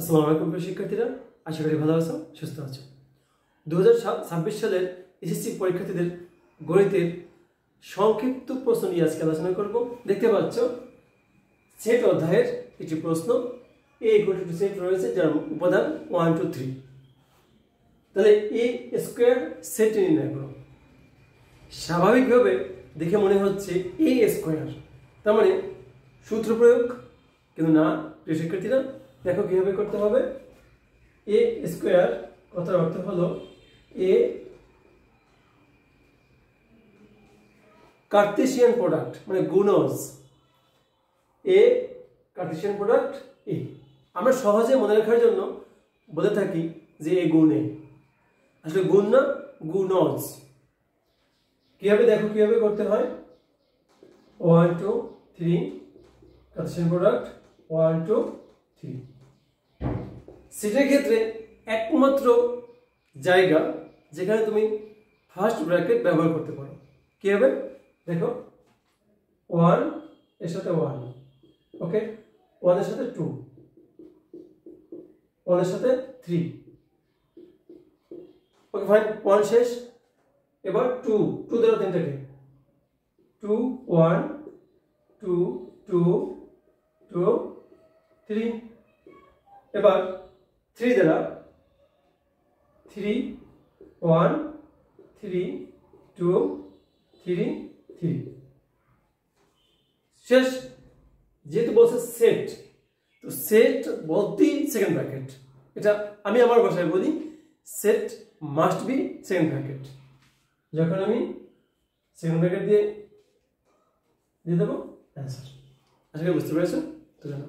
আসসালামু আলাইকুম প্রিয় শিক্ষার্থীরা, আশা করি ভালো আছো, সুস্থ আছো। 2026 সালের এসএসসি পরীক্ষার্থীদের গণিতের সংক্ষিপ্ত প্রশ্ন নিয়ে আজকে আলোচনা করব। দেখতে পাচ্ছ সেট অধ্যায়ের একটি প্রশ্ন। এ ইকুয়াল টু সেট রয়েছে যার উপাদান 1 2 3। তাহলে এ স্কোয়ার সেট নির্ণয় করো। স্বাভাবিকভাবে দেখে মনে হচ্ছে এ স্কোয়ার, তার মানে সূত্র প্রয়োগ, কিন্তু না প্রিয় শিক্ষার্থীরা, দেখো কিভাবে করতে হবে। এ স্কোয়ার কথার অর্থ হলো এ কার্টেসিয়ান প্রোডাক্ট, মানে গুণজ। এ কার্টেসিয়ান প্রোডাক্ট এ। আমরা সহজে মনে রাখার জন্য বলে থাকি যে এ গুণ এ, আসলে গুণ না, গুণজ। কিভাবে দেখো কিভাবে করতে হয়। 1 2 3 কার্টেসিয়ান প্রোডাক্ট 1 2 3। সেটার ক্ষেত্রে একমাত্র জায়গা যেখানে তুমি ফার্স্ট ব্র্যাকেট ব্যবহার করতে পারো। কি হবে দেখো, 1 এর সাথে 1, ওকে, 1 এর সাথে 2, 1 এর সাথে 3, ওকে ফাইন, 1 শেষ। এবার 2 দ্বারা তিনটাকে 2 1 2 2 2 3। এবার 3 দ্বারা 3 1 3 2 3 3 শেষ। যেহেতু বলছে সেট, তো সেট বলতেই সেকেন্ড ব্র্যাকেট। এটা আমি আমার ভাষায় বলি, set must be second bracket. যখন আমি সেকেন্ড ব্র্যাকেট দিয়ে দেবো অ্যান্সার। আশা করি বুঝতে পেরেছো। তো জানো